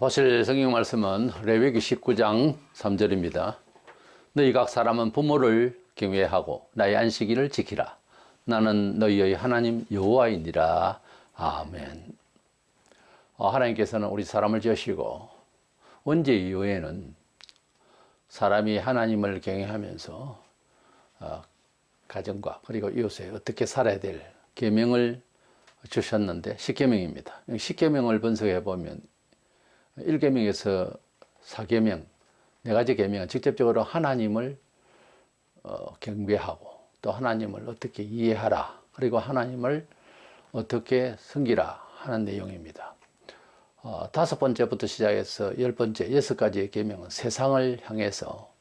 보실 성경 말씀은 레위기 19장 3절입니다. 너희 각 사람은 부모를 경외하고 나의 안식일을 지키라. 나는 너희의 하나님 여호와이니라. 아멘. 하나님께서는 우리 사람을 지으시고 언제 이후에는 사람이 하나님을 경외하면서 가정과 그리고 이웃에 어떻게 살아야 될 계명을 주셨는데 10계명입니다. 10계명을 분석해 보면 1계명에서 4계명, 4가지 계명은 직접적으로 하나님을 경배하고 또 하나님을 어떻게 이해하라, 그리고 하나님을 어떻게 섬기라 하는 내용입니다. 5번째부터 시작해서 10번째, 6가지의 계명은 세상을 향해서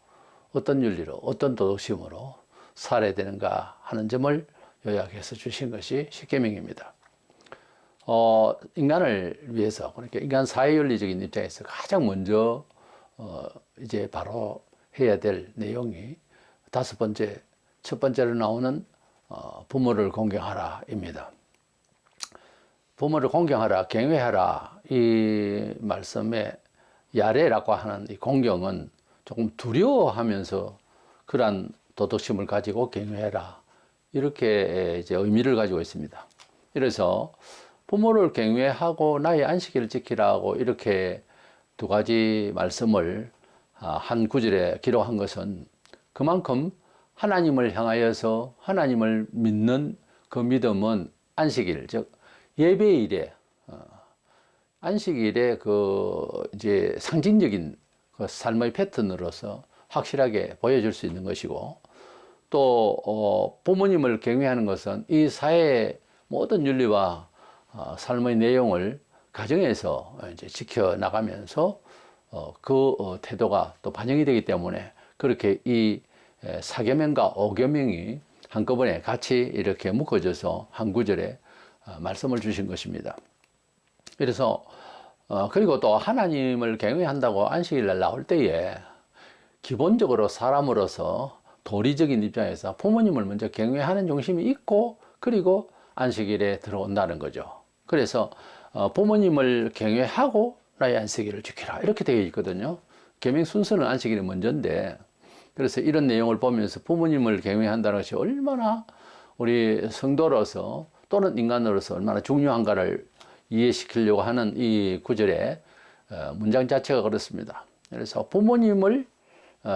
어떤 윤리로, 어떤 도덕심으로 살아야 되는가 하는 점을 요약해서 주신 것이 10계명입니다. 인간을 위해서, 그러니까 인간 사회윤리적인 입장에서 가장 먼저 이제 바로 해야 될 내용이 5번째, 첫 번째로 나오는 부모를 공경하라입니다. 부모를 공경하라, 경외하라, 이 말씀에 야레라고 하는 이 공경은 조금 두려워하면서 그러한 도덕심을 가지고 경외해라, 이렇게 이제 의미를 가지고 있습니다. 그래서 부모를 경외하고 나의 안식일을 지키라고 이렇게 2가지 말씀을 한 구절에 기록한 것은 그만큼 하나님을 향하여서 하나님을 믿는 그 믿음은 안식일, 즉 예배일에 안식일의 그 이제 상징적인 그 삶의 패턴으로서 확실하게 보여줄 수 있는 것이고, 또 부모님을 경외하는 것은 이 사회의 모든 윤리와 삶의 내용을 가정에서 이제 지켜나가면서 그 태도가 또 반영이 되기 때문에 그렇게 이 4계명과 5계명이 한꺼번에 같이 이렇게 묶어져서 한 구절에 말씀을 주신 것입니다. 그래서 그리고 또 하나님을 경외한다고 안식일날 나올 때에 기본적으로 사람으로서 도리적인 입장에서 부모님을 먼저 경외하는 중심이 있고, 그리고 안식일에 들어온다는 거죠. 그래서 부모님을 경외하고 나의 안식일을 지키라, 이렇게 되어 있거든요. 계명 순서는 안식일이 먼저인데, 그래서 이런 내용을 보면서 부모님을 경외한다는 것이 얼마나 우리 성도로서 또는 인간으로서 얼마나 중요한가를 이해시키려고 하는 이 구절의 문장 자체가 그렇습니다. 그래서 부모님을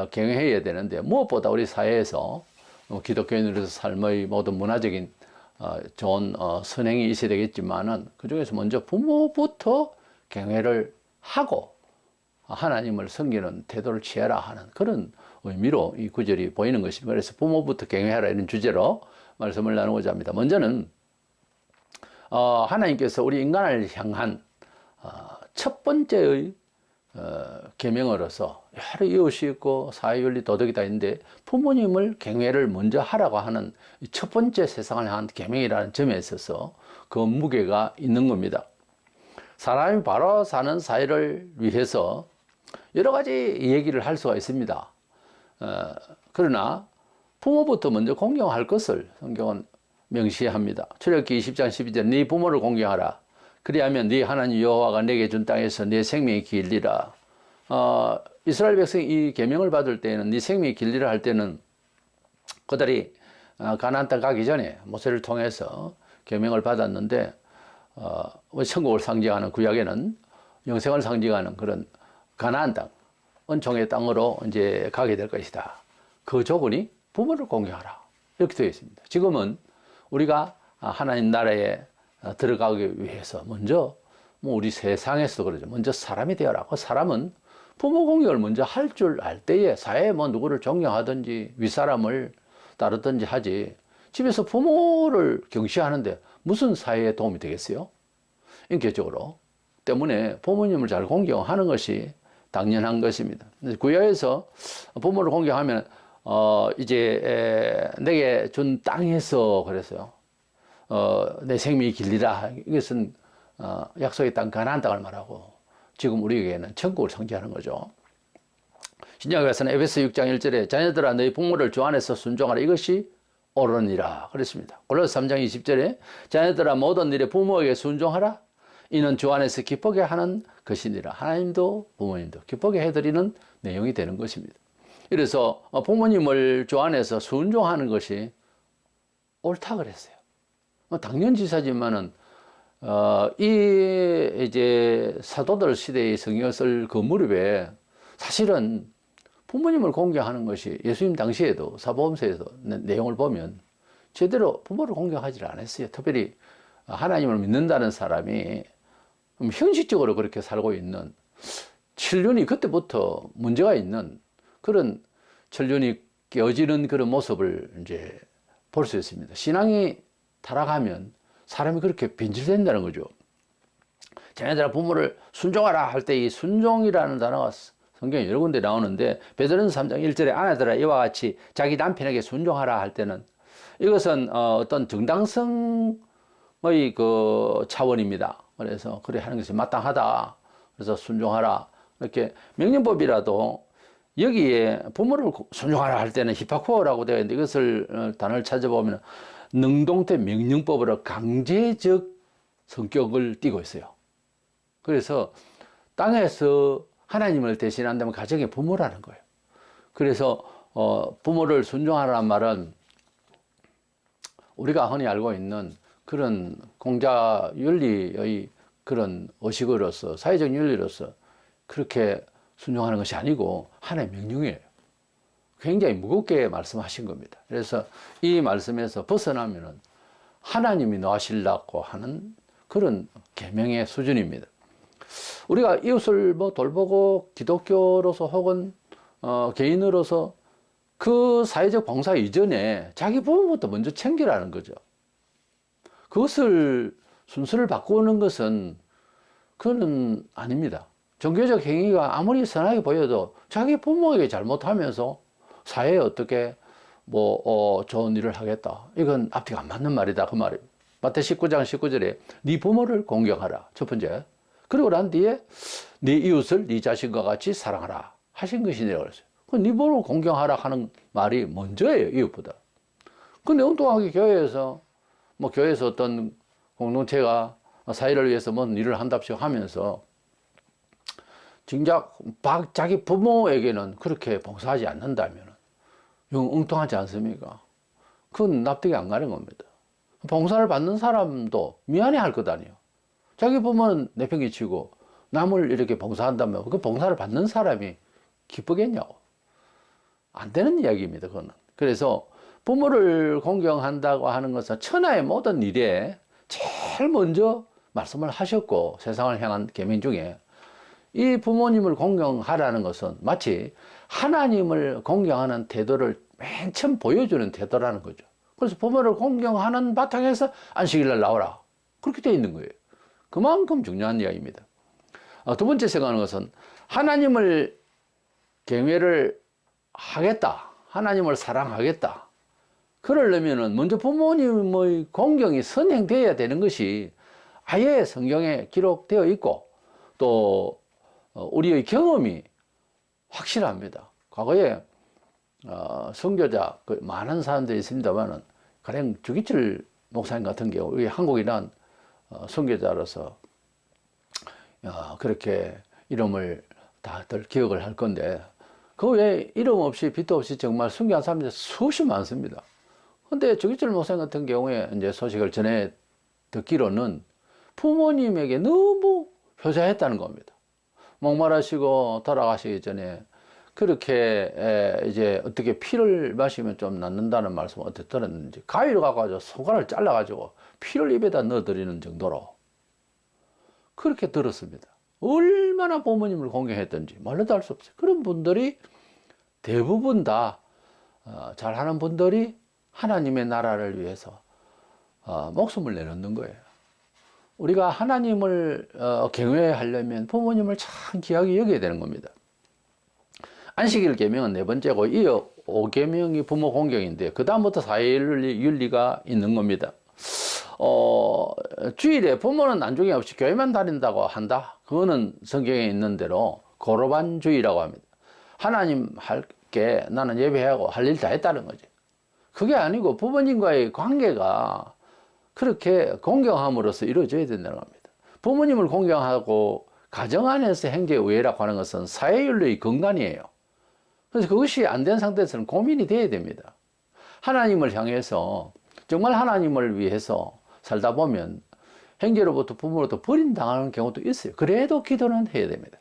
경외해야 되는데, 무엇보다 우리 사회에서 기독교인으로서 삶의 모든 문화적인 좋은 선행이 있어야 되겠지만은, 그 중에서 먼저 부모부터 경외를 하고 하나님을 섬기는 태도를 취해라 하는 그런 의미로 이 구절이 보이는 것입니다. 그래서 부모부터 경외하라, 이런 주제로 말씀을 나누고자 합니다. 먼저는 하나님께서 우리 인간을 향한 첫 번째의 계명으로서 여러 이웃이 있고 사회윤리 도덕이 다 있는데, 부모님을 경외를 먼저 하라고 하는 첫 번째 세상을 향한 계명이라는 점에 있어서 그 무게가 있는 겁니다. 사람이 바로 사는 사회를 위해서 여러 가지 얘기를 할 수가 있습니다. 그러나 부모부터 먼저 공경할 것을 성경은 명시합니다. 출애굽기 20장 12절, 네 부모를 공경하라. 그리하면 네 하나님 여호와가 내게 준 땅에서 네 생명이 길리라. 이스라엘 백성이 이 계명을 받을 때는, 네 생명이 길리라 할 때는 그들이 가나안 땅 가기 전에 모세를 통해서 계명을 받았는데, 천국을 상징하는 구약에는 영생을 상징하는 그런 가나안 땅, 은총의 땅으로 이제 가게 될 것이다. 그 조건이 부모를 공경하라, 이렇게 되어 있습니다. 지금은 우리가 하나님 나라에 들어가기 위해서 먼저 우리 세상에서도 그러죠. 먼저 사람이 되어라. 그 사람은 부모 공경을 먼저 할 줄 알 때에 사회에 누구를 존경하든지 윗사람을 따르든지 하지, 집에서 부모를 경시하는데 무슨 사회에 도움이 되겠어요? 인격적으로. 때문에 부모님을 잘 공경하는 것이 당연한 것입니다. 구약에서 부모를 공경하면 이제 내게 준 땅에서 그랬어요. 내 생명이 길리라. 이것은 약속의 땅 가나안 땅을 말하고, 지금 우리에게는 천국을 상징하는 거죠. 신약에서는 에베소 6장 1절에 자녀들아 너희 부모를 주 안에서 순종하라, 이것이 옳으니라 그랬습니다. 골로새 3장 20절에 자녀들아 모든 일에 부모에게 순종하라, 이는 주 안에서 기쁘게 하는 것이니라. 하나님도 부모님도 기쁘게 해드리는 내용이 되는 것입니다. 그래서 부모님을 주 안에서 순종하는 것이 옳다 그랬어요. 당연지사지만은 이 이제 사도들 시대의 성경을 쓸 그 무렵에 사실은 부모님을 공경하는 것이 예수님 당시에도 사복음서에서 내용을 보면 제대로 부모를 공경하지 않았어요. 특별히 하나님을 믿는다는 사람이 형식적으로 그렇게 살고 있는 천륜이 그때부터 문제가 있는 그런 천륜이 깨어지는 그런 모습을 이제 볼 수 있습니다. 신앙이 타락하면 사람이 그렇게 변질된다는 거죠. 자녀들아 부모를 순종하라 할 때 이 순종이라는 단어가 성경에 여러 군데 나오는데 베드로전서 3장 1절에 아내들아 이와 같이 자기 남편에게 순종하라 할 때는 이것은 어떤 정당성의 그 차원입니다. 그래서 그래 하는 것이 마땅하다. 그래서 순종하라. 이렇게 명령법이라도 여기에 부모를 순종하라 할 때는 히파코어라고 되어 있는데 이것을 단어를 찾아보면 능동태 명령법으로 강제적 성격을 띠고 있어요. 그래서 땅에서 하나님을 대신한다면 가정의 부모라는 거예요. 그래서 부모를 순종하라는 말은 우리가 흔히 알고 있는 그런 공자 윤리의 그런 의식으로서 사회적 윤리로서 그렇게 순종하는 것이 아니고 하나님의 명령이에요. 굉장히 무겁게 말씀하신 겁니다. 그래서 이 말씀에서 벗어나면은 하나님이 노하시려고 하는 그런 계명의 수준입니다. 우리가 이웃을 뭐 돌보고 기독교로서 혹은 개인으로서 그 사회적 봉사 이전에 자기 부모부터 먼저 챙기라는 거죠. 그것을 순서를 바꾸는 것은 그건 아닙니다. 종교적 행위가 아무리 선하게 보여도 자기 부모에게 잘못하면서 사회에 어떻게 좋은 일을 하겠다. 이건 앞뒤가 안 맞는 말이다. 그 말이에요. 마태 19장 19절에 네 부모를 공경하라. 첫 번째. 그리고 난 뒤에 네 이웃을 네 자신과 같이 사랑하라. 하신 것이네요. 그랬어요. 네 부모를 공경하라 하는 말이 먼저예요. 이웃보다. 근데 엉뚱하게 교회에서 교회에서 어떤 공동체가 사회를 위해서 뭔 일을 한답시고 하면서 정작 자기 부모에게는 그렇게 봉사하지 않는다면 엉뚱하지 않습니까? 그건 납득이 안 가는 겁니다. 봉사를 받는 사람도 미안해할 것 아니에요. 자기 부모는 내팽개치고 남을 이렇게 봉사한다면 그 봉사를 받는 사람이 기쁘겠냐고. 안 되는 이야기입니다. 그거는. 그래서 부모를 공경한다고 하는 것은 천하의 모든 일에 제일 먼저 말씀을 하셨고 세상을 향한 계명 중에 이 부모님을 공경하라는 것은 마치 하나님을 공경하는 태도를 맨 처음 보여주는 태도라는 거죠. 그래서 부모를 공경하는 바탕에서 안식일날 나오라. 그렇게 되어 있는 거예요. 그만큼 중요한 이야기입니다. 두 번째 생각하는 것은 하나님을 경외를 하겠다. 하나님을 사랑하겠다. 그러려면은 먼저 부모님의 공경이 선행되어야 되는 것이 아예 성경에 기록되어 있고 또 우리의 경험이 확실합니다. 과거에 선교자 많은 사람들이 있습니다만은 가령 주기철 목사님 같은 경우 우리 한국이란 선교자로서 그렇게 이름을 다들 기억을 할 건데 그 외에 이름 없이 빛도 없이 정말 순교한 사람들이 수없이 많습니다. 근데 주기철 목사님 같은 경우에 이제 소식을 전해 듣기로는 부모님에게 너무 효자했다는 겁니다. 목마르시고 돌아가시기 전에 그렇게 이제 어떻게 피를 마시면 좀 낫는다는 말씀을 어떻게 들었는지 가위를 갖고 손가락을 잘라가지고 피를 입에다 넣어드리는 정도로 그렇게 들었습니다. 얼마나 부모님을 공경했던지 말로도 할 수 없어요. 그런 분들이 대부분 다 잘하는 분들이 하나님의 나라를 위해서 목숨을 내놓는 거예요. 우리가 하나님을 경외하려면 부모님을 참 귀하게 여겨야 되는 겁니다. 안식일 계명은 네 번째고 이어 5계명이 부모 공경인데 그 다음부터 사회윤리가 있는 겁니다. 주일에 부모는 안중에 없이 교회만 다닌다고 한다. 그거는 성경에 있는 대로 고로반주의라고 합니다. 하나님 할게 나는 예배하고 할 일 다 했다는 거지. 그게 아니고 부모님과의 관계가 그렇게 공경함으로써 이루어져야 된다는 겁니다. 부모님을 공경하고 가정 안에서 행제의회라고 하는 것은 사회윤리의 근간이에요. 그래서 그것이 안 된 상태에서는 고민이 돼야 됩니다. 하나님을 향해서 정말 하나님을 위해서 살다 보면 형제로부터 부모로부터 버림당하는 경우도 있어요. 그래도 기도는 해야 됩니다.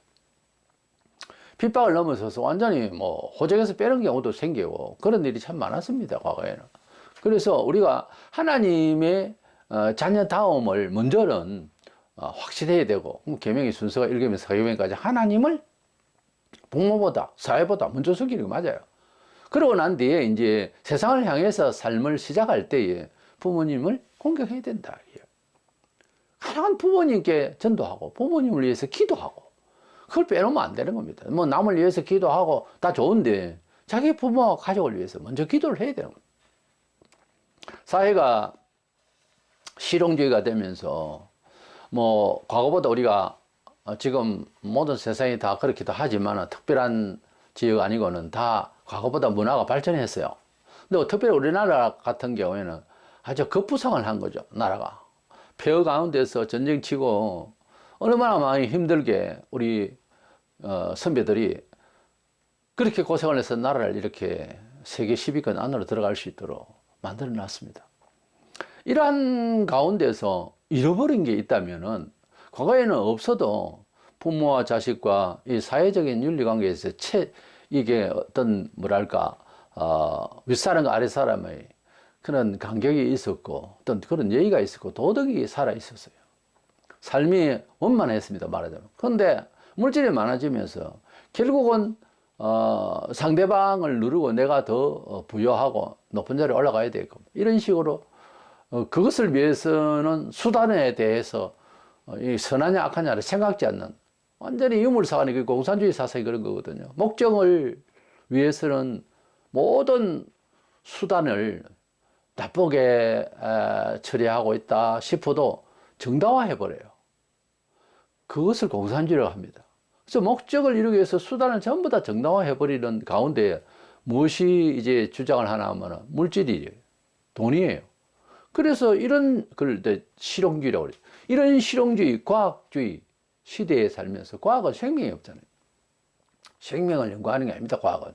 핍박을 넘어서서 완전히 뭐 호적에서 빼는 경우도 생기고 그런 일이 참 많았습니다, 과거에는. 그래서 우리가 하나님의 자녀다움을 먼저는 확실해야 되고, 계명의 순서가 1계명 4계명까지 하나님을 부모보다 사회보다 먼저 섬기는 게 맞아요. 그러고 난 뒤에 이제 세상을 향해서 삶을 시작할 때에 부모님을 공경해야 된다. 가능한 부모님께 전도하고 부모님을 위해서 기도하고 그걸 빼놓으면 안 되는 겁니다. 뭐 남을 위해서 기도하고 다 좋은데 자기 부모와 가족을 위해서 먼저 기도를 해야 되는 겁니다. 사회가 실용주의가 되면서 뭐 과거보다 우리가 지금 모든 세상이 다 그렇기도 하지만 특별한 지역 아니고는 다 과거보다 문화가 발전했어요. 근데 특별히 우리나라 같은 경우에는 아주 급부상을 한 거죠, 나라가. 폐허 가운데서 전쟁 치고 얼마나 많이 힘들게 우리 선배들이 그렇게 고생을 해서 나라를 이렇게 세계 10위권 안으로 들어갈 수 있도록 만들어 놨습니다. 이러한 가운데서 잃어버린 게 있다면은 과거에는 없어도 부모와 자식과 이 사회적인 윤리관계에서 이게 어떤 뭐랄까 윗사람과 아랫사람의 그런 간격이 있었고 어떤 그런 예의가 있었고 도덕이 살아 있었어요. 삶이 원만했습니다, 말하자면. 그런데 물질이 많아지면서 결국은 상대방을 누르고 내가 더 부여하고 높은 자리에 올라가야 되고 이런 식으로 그것을 위해서는 수단에 대해서 이 선하냐 악하냐를 생각지 않는 완전히 유물사관이 공산주의 사상이 그런 거거든요. 목적을 위해서는 모든 수단을 나쁘게 처리하고 있다 싶어도 정당화해버려요. 그것을 공산주의라고 합니다. 그래서 목적을 이루기 위해서 수단을 전부 다 정당화해버리는 가운데 무엇이 이제 주장을 하나 하면 물질이에요. 돈이에요. 그래서 이런 걸 실용주의라고 그래요. 이런 실용주의, 과학주의 시대에 살면서 과학은 생명이 없잖아요. 생명을 연구하는 게 아닙니다, 과학은.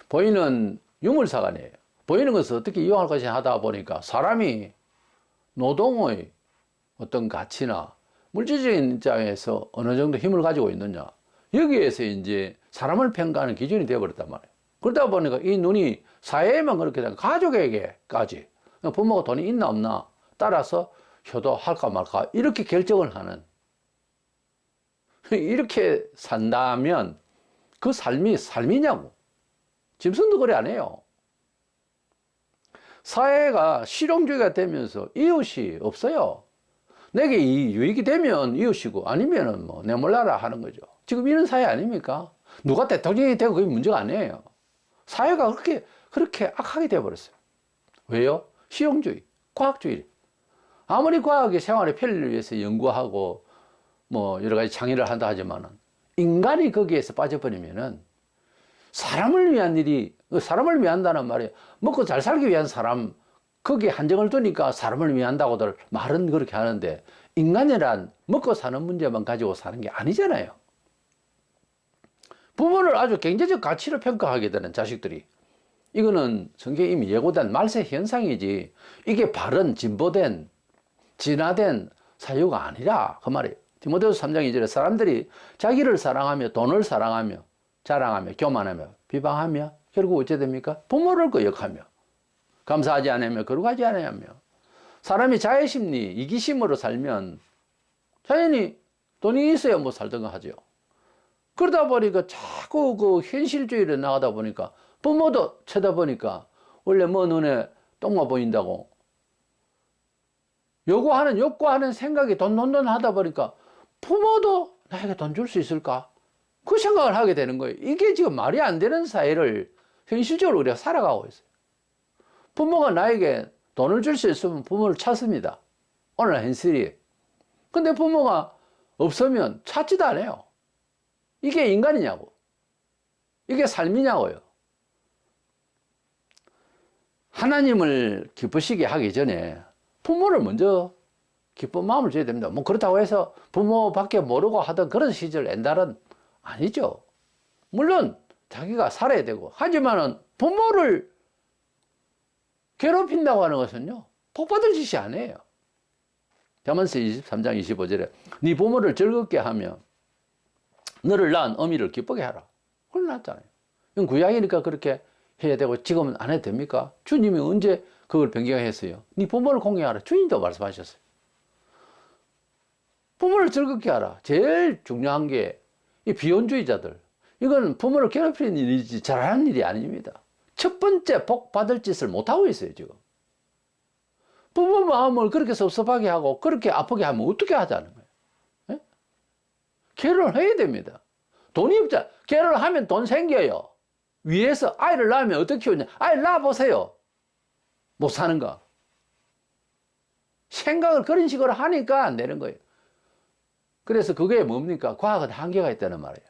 보이는 유물사관이에요. 보이는 것을 어떻게 이용할 것이냐 하다 보니까 사람이 노동의 어떤 가치나 물질적인 입장에서 어느 정도 힘을 가지고 있느냐, 여기에서 이제 사람을 평가하는 기준이 되어버렸단 말이에요. 그러다 보니까 이 눈이 사회에만 그렇게 되면 가족에게까지 부모가 돈이 있나 없나 따라서 효도할까 말까 이렇게 결정을 하는, 이렇게 산다면 그 삶이 삶이냐고. 짐승도 그래 안 해요. 사회가 실용주의가 되면서 이웃이 없어요. 내게 이 유익이 되면 이웃이고 아니면은 뭐 내 몰라라 하는 거죠. 지금 이런 사회 아닙니까? 누가 대통령이 되고 그게 문제가 아니에요. 사회가 그렇게 악하게 되어버렸어요. 왜요? 실용주의, 과학주의. 아무리 과학이 생활의 편리를 위해서 연구하고 뭐 여러 가지 창의를 한다 하지만은 인간이 거기에서 빠져버리면은 사람을 위한 일이, 사람을 위한다는 말이 먹고 잘 살기 위한 사람, 거기에 한정을 두니까 사람을 위한다고들 말은 그렇게 하는데 인간이란 먹고 사는 문제만 가지고 사는 게 아니잖아요. 부모를 아주 경제적 가치로 평가하게 되는 자식들이, 이거는 성경에 이미 예고된 말세 현상이지 이게 바른 진보된 진화된 사유가 아니라 그 말이에요. 디모데후서 3장 2절에 사람들이 자기를 사랑하며 돈을 사랑하며 자랑하며 교만하며 비방하며 결국 어찌 됩니까? 부모를 거역하며 감사하지 않으며 거룩하지 않으며, 사람이 자애심리 이기심으로 살면 자연히 돈이 있어야 뭐 살던가 하죠. 그러다 보니까 자꾸 그 현실주의로 나가다 보니까 부모도 쳐다보니까 원래 뭐 눈에 똥만 보인다고 욕구하는 생각이 돈 하다 보니까 부모도 나에게 돈 줄 수 있을까? 그 생각을 하게 되는 거예요. 이게 지금 말이 안 되는 사회를 현실적으로 우리가 살아가고 있어요. 부모가 나에게 돈을 줄 수 있으면 부모를 찾습니다. 오늘 현실이. 근데 부모가 없으면 찾지도 않아요. 이게 인간이냐고. 이게 삶이냐고요. 하나님을 기쁘시게 하기 전에 부모를 먼저 기쁜 마음을 줘야 됩니다. 뭐 그렇다고 해서 부모밖에 모르고 하던 그런 시절 옛날은 아니죠. 물론 자기가 살아야 되고, 하지만은 부모를 괴롭힌다고 하는 것은요, 복받을 짓이 아니에요. 잠언서 23장 25절에 네 부모를 즐겁게 하며 너를 낳은 어미를 기쁘게 하라. 그걸 놨잖아요. 이건 구약이니까 그렇게 해야 되고, 지금은 안 해도 됩니까? 주님이 언제 그걸 변경했어요? 네 부모를 공경하라. 주님도 말씀하셨어요. 부모를 즐겁게 하라. 제일 중요한 게 이 비혼주의자들, 이건 부모를 괴롭히는 일이지 잘하는 일이 아닙니다. 첫 번째 복 받을 짓을 못하고 있어요, 지금. 부모 마음을 그렇게 섭섭하게 하고 그렇게 아프게 하면 어떻게 하자는 거예요? 예? 결혼을 해야 됩니다. 돈이 없자. 결혼을 하면 돈 생겨요. 위에서 아이를 낳으면 어떻게 키우냐? 아이를 낳아보세요. 못 사는가? 생각을 그런 식으로 하니까 안 되는 거예요. 그래서 그게 뭡니까? 과학은 한계가 있다는 말이에요.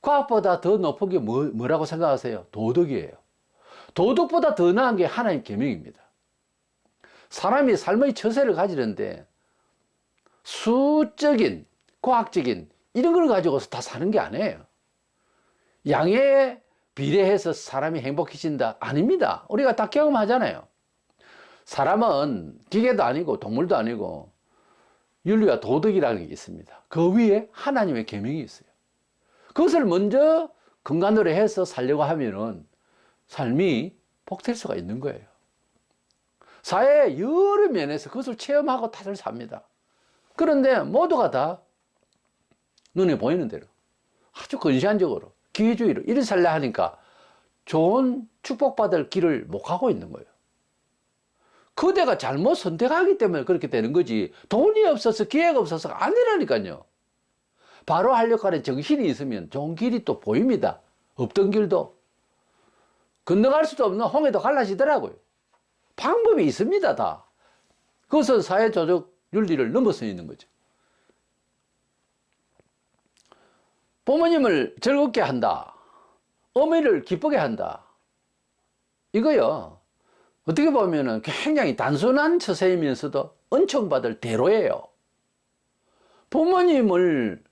과학보다 더 높은 게 뭐라고 생각하세요? 도덕이에요. 도덕보다 더 나은 게 하나님 계명입니다. 사람이 삶의 처세를 가지는데 수적인, 과학적인 이런 걸 가지고서 다 사는 게 아니에요. 양에 비례해서 사람이 행복해진다? 아닙니다. 우리가 다 경험하잖아요. 사람은 기계도 아니고 동물도 아니고 윤리와 도덕이라는 게 있습니다. 그 위에 하나님의 계명이 있어요. 그것을 먼저 근간으로 해서 살려고 하면은 삶이 복될 수가 있는 거예요. 사회의 여러 면에서 그것을 체험하고 다들 삽니다. 그런데 모두가 다 눈에 보이는 대로 아주 근시안적으로 기회주의로 이리 살려 하니까 좋은 축복받을 길을 못 가고 있는 거예요. 그대가 잘못 선택하기 때문에 그렇게 되는 거지, 돈이 없어서 기회가 없어서 아니라니까요. 바로 하려고 하는 정신이 있으면 좋은 길이 또 보입니다. 없던 길도 건너갈 수도 없는 홍해도 갈라지더라고요. 방법이 있습니다, 다. 그것은 사회조적 윤리를 넘어서 있는 거죠. 부모님을 즐겁게 한다. 어머니를 기쁘게 한다. 이거요, 어떻게 보면은 굉장히 단순한 처세이면서도 은총받을 대로예요. 부모님을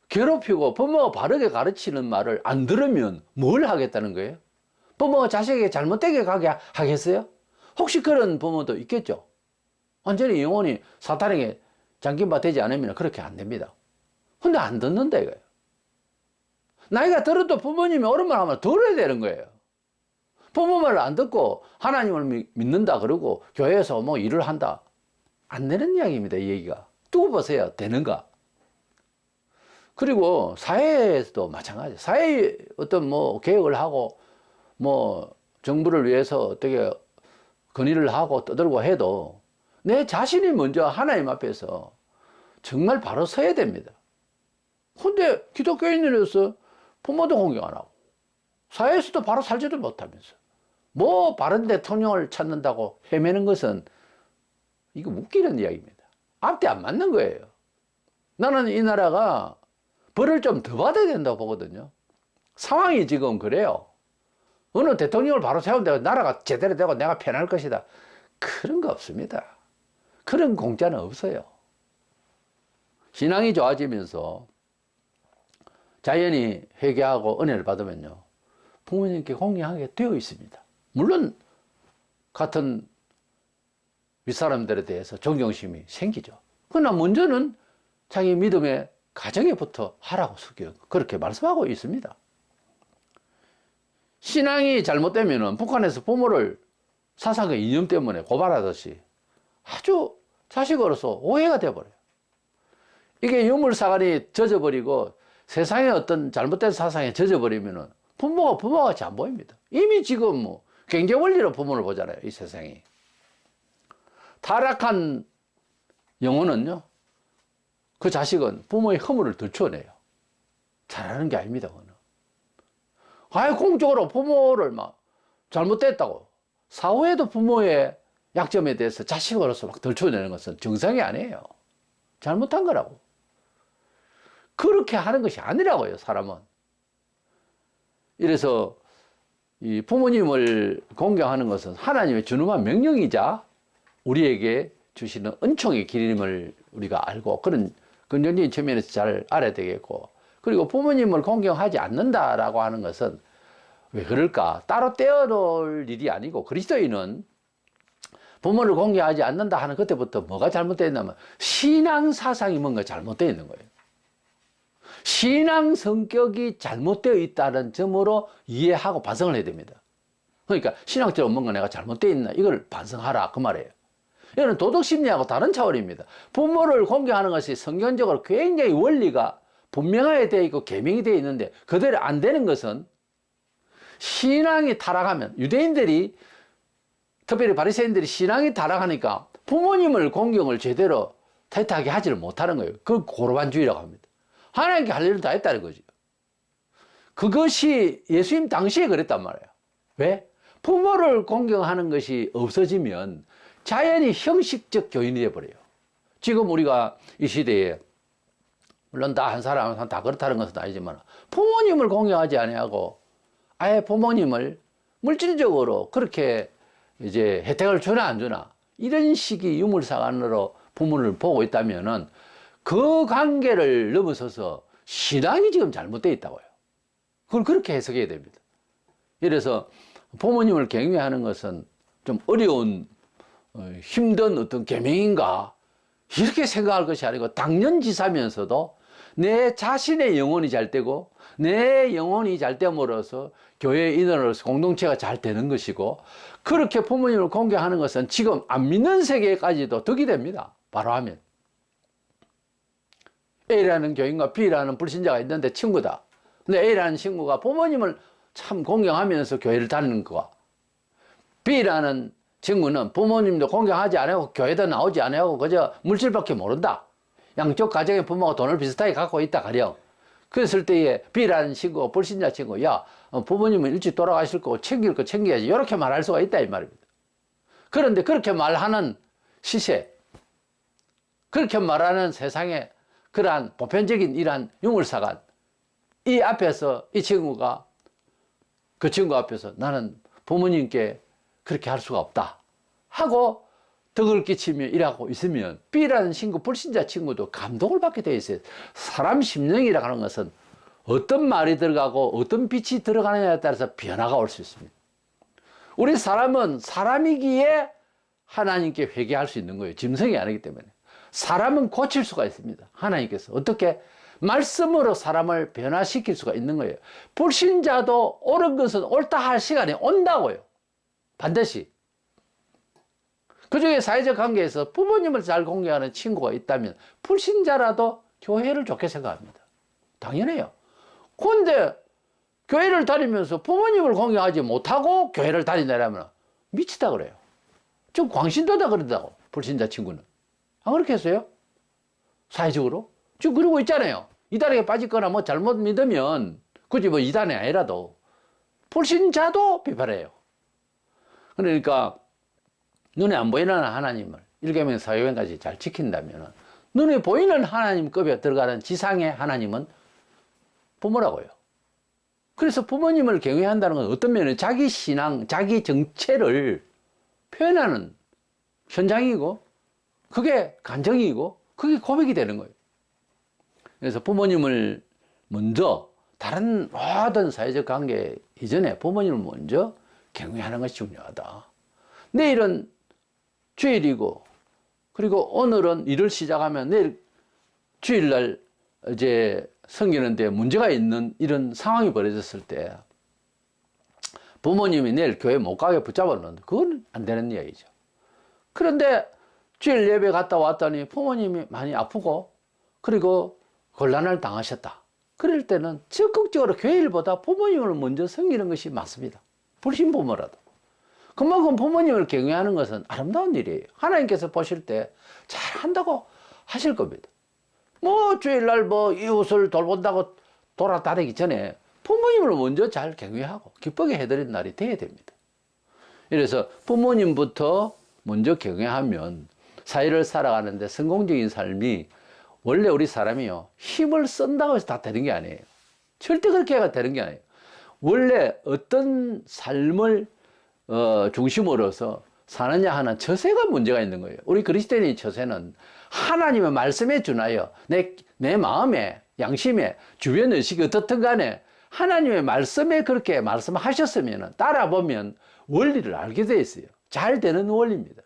괴롭히고 부모가 바르게 가르치는 말을 안 들으면 뭘 하겠다는 거예요? 부모가 자식에게 잘못되게 가게 하겠어요? 혹시 그런 부모도 있겠죠? 완전히 영혼이 사탄에게 잠김바 되지 않으면 그렇게 안 됩니다. 근데 안 듣는다 이거예요. 나이가 들어도 부모님이 옳은 말 하면 들어야 되는 거예요. 부모 말을 안 듣고 하나님을 믿는다 그러고 교회에서 뭐 일을 한다, 안 되는 이야기입니다. 이 얘기가. 두고 보세요. 되는가? 그리고 사회에서도 마찬가지. 사회에 어떤 뭐 개혁을 하고 뭐 정부를 위해서 어떻게 건의를 하고 떠들고 해도 내 자신이 먼저 하나님 앞에서 정말 바로 서야 됩니다. 근데 기독교인으로서 부모도 공경 안 하고 사회에서도 바로 살지도 못하면서 뭐 바른 대통령을 찾는다고 헤매는 것은 이거 웃기는 이야기입니다. 앞뒤 안 맞는 거예요. 나는 이 나라가 벌을 좀 더 받아야 된다고 보거든요. 상황이 지금 그래요. 어느 대통령을 바로 세운다고 나라가 제대로 되고 내가 편할 것이다, 그런 거 없습니다. 그런 공짜는 없어요. 신앙이 좋아지면서 자연히 회개하고 은혜를 받으면요, 부모님께 공경하게 되어 있습니다. 물론 같은 윗사람들에 대해서 존경심이 생기죠. 그러나 먼저는 자기 믿음의 가정에부터 하라고 그렇게 말씀하고 있습니다. 신앙이 잘못되면 북한에서 부모를 사상의 이념 때문에 고발하듯이 아주 자식으로서 오해가 되어버려요. 이게 유물사관이 젖어버리고 세상의 어떤 잘못된 사상에 젖어버리면 부모가 부모같이 안 보입니다. 이미 지금 뭐 경제원리로 부모를 보잖아요, 이 세상이. 타락한 영혼은요, 그 자식은 부모의 허물을 덜추어내요. 잘하는 게 아닙니다, 그거는. 아예 공적으로 부모를 막 잘못됐다고, 사후에도 부모의 약점에 대해서 자식으로서 막 덜추어내는 것은 정상이 아니에요. 잘못한 거라고. 그렇게 하는 것이 아니라고요, 사람은. 이래서 이 부모님을 공경하는 것은 하나님의 준엄한 명령이자 우리에게 주시는 은총의 길임을 우리가 알고 그런 긍정적인 측면에서 잘 알아야 되겠고, 그리고 부모님을 공경하지 않는다라고 하는 것은 왜 그럴까? 따로 떼어놓을 일이 아니고, 그리스도인은 부모를 공경하지 않는다 하는 그때부터 뭐가 잘못되어 있냐면 신앙 사상이 뭔가 잘못되어 있는 거예요. 신앙 성격이 잘못되어 있다는 점으로 이해하고 반성을 해야 됩니다. 그러니까 신앙적으로 뭔가 내가 잘못되어 있나 이걸 반성하라 그 말이에요. 이거는 도덕 심리하고 다른 차원입니다. 부모를 공경하는 것이 성경적으로 굉장히 원리가 분명하게 되어 있고 계명이 되어 있는데 그대로 안 되는 것은 신앙이 타락하면, 유대인들이 특별히 바리새인들이 신앙이 타락하니까 부모님을 공경을 제대로 타이트하게 하지를 못하는 거예요. 그걸 고로반주의라고 합니다. 하나님께 할 일을 다 했다는 거죠. 그것이 예수님 당시에 그랬단 말이에요. 왜? 부모를 공경하는 것이 없어지면 자연히 형식적 교인이 되어버려요. 지금 우리가 이 시대에 물론 다 한 사람 다 그렇다는 것은 아니지만 부모님을 공경하지 아니하고 아예 부모님을 물질적으로 그렇게 이제 혜택을 주나 안 주나 이런 식의 유물상안으로 부모를 보고 있다면은 그 관계를 넘어서서 신앙이 지금 잘못되어 있다고요. 그걸 그렇게 해석해야 됩니다. 이래서 부모님을 경외하는 것은 좀 어려운 힘든 어떤 계명인가 이렇게 생각할 것이 아니고 당연지사면서도 내 자신의 영혼이 잘 되고 내 영혼이 잘 됨으로써 교회 인원으로서 공동체가 잘 되는 것이고, 그렇게 부모님을 공경하는 것은 지금 안 믿는 세계까지도 덕이 됩니다. 바로 하면 A라는 교인과 B라는 불신자가 있는데 친구다. 근데 A라는 친구가 부모님을 참 공경하면서 교회를 다니는 거와 B라는 친구는 부모님도 공경하지 않고 교회도 나오지 않고 그저 물질밖에 모른다. 양쪽 가정의 부모가 돈을 비슷하게 갖고 있다 가령. 그랬을 때에 B라는 친구가 불신자 친구, 야 부모님은 일찍 돌아가실 거고 챙길 거 챙겨야지, 이렇게 말할 수가 있다 이 말입니다. 그런데 그렇게 말하는 시세, 그렇게 말하는 세상의 그러한 보편적인 이러한 유물사관, 이 앞에서 이 친구가 그 친구 앞에서 나는 부모님께 그렇게 할 수가 없다 하고 덕을 끼치며 일하고 있으면 B라는 친구, 불신자 친구도 감동을 받게 되어 있어요. 사람 심령이라고 하는 것은 어떤 말이 들어가고 어떤 빛이 들어가느냐에 따라서 변화가 올 수 있습니다. 우리 사람은 사람이기에 하나님께 회개할 수 있는 거예요. 짐승이 아니기 때문에. 사람은 고칠 수가 있습니다. 하나님께서 어떻게 말씀으로 사람을 변화시킬 수가 있는 거예요. 불신자도 옳은 것은 옳다 할 시간이 온다고요. 반드시. 그중에 사회적 관계에서 부모님을 잘 공경하는 친구가 있다면 불신자라도 교회를 좋게 생각합니다. 당연해요. 그런데 교회를 다니면서 부모님을 공경하지 못하고 교회를 다닌다면 미치다 그래요. 좀 광신도다 그런다고, 불신자 친구는. 안 그렇게 했어요? 사회적으로? 지금 그러고 있잖아요. 이단에 빠졌거나 뭐 잘못 믿으면 굳이 뭐 이단이 아니라도 불신자도 비판해요. 그러니까 눈에 안 보이는 하나님을 일계명 사회명까지 잘 지킨다면 눈에 보이는 하나님급에 들어가는 지상의 하나님은 부모라고요. 그래서 부모님을 경외한다는 건 어떤 면에 자기 신앙, 자기 정체를 표현하는 현장이고 그게 간정이고 그게 고백이 되는 거예요. 그래서 부모님을 먼저 다른 모든 사회적 관계 이전에 부모님을 먼저 경외하는 것이 중요하다. 내일은 주일이고 그리고 오늘은 일을 시작하면 내일 주일날 이제 섬기는데 문제가 있는 이런 상황이 벌어졌을 때 부모님이 내일 교회 못 가게 붙잡아 놓는다. 그건 안 되는 이야기죠. 그런데 주일 예배 갔다 왔더니 부모님이 많이 아프고 그리고 곤란을 당하셨다. 그럴 때는 적극적으로 교회 일보다 부모님을 먼저 섬기는 것이 맞습니다. 불신 부모라도. 그만큼 부모님을 경외하는 것은 아름다운 일이에요. 하나님께서 보실 때 잘한다고 하실 겁니다. 뭐 주일날 뭐 이웃을 돌본다고 돌아다니기 전에 부모님을 먼저 잘 경외하고 기쁘게 해드리는 날이 돼야 됩니다. 그래서 부모님부터 먼저 경외하면 사회를 살아가는데 성공적인 삶이, 원래 우리 사람이요 힘을 쓴다고 해서 다 되는 게 아니에요. 절대 그렇게 해가 되는 게 아니에요. 원래 어떤 삶을 중심으로서 사느냐 하는 처세가 문제가 있는 거예요. 우리 그리스도인의 처세는 하나님의 말씀에 준하여 내 마음에, 양심에, 주변 의식이 어떻든 간에 하나님의 말씀에 그렇게 말씀하셨으면 따라보면 원리를 알게 돼 있어요. 잘 되는 원리입니다.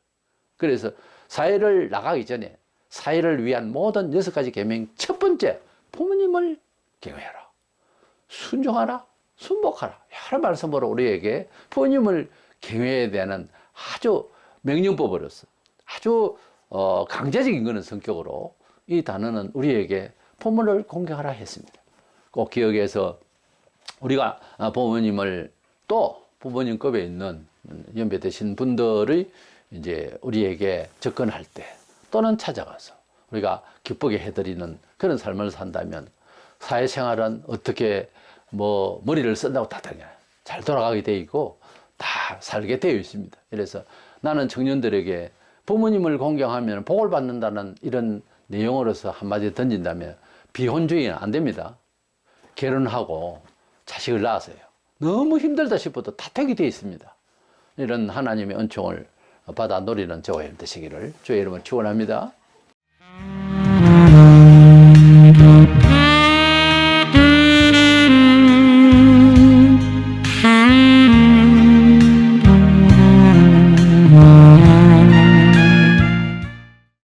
그래서 사회를 나가기 전에 사회를 위한 모든 6가지 계명 첫 번째, 부모님을 경외하라. 순종하라. 순복하라. 여러 말씀으로 우리에게 부모님을 경외해야 되는 아주 명령법으로서 아주 강제적인 거는 성격으로 이 단어는 우리에게 부모를 공경하라 했습니다. 꼭 기억해서 우리가 부모님을 또 부모님급에 있는 연배 되신 분들의 이제 우리에게 접근할 때 또는 찾아가서 우리가 기쁘게 해드리는 그런 삶을 산다면 사회생활은 어떻게 뭐 머리를 쓴다고 다 잘 돌아가게 돼 있고 다 살게 되어 있습니다. 그래서 나는 청년들에게 부모님을 공경하면 복을 받는다는 이런 내용으로서 한마디 던진다면 비혼주의는 안 됩니다. 결혼하고 자식을 낳았어요. 너무 힘들다 싶어도 다택이 되어 있습니다. 이런 하나님의 은총을 받아 누리는 저와 여러분 되시기를 주의 이름으로 축원합니다.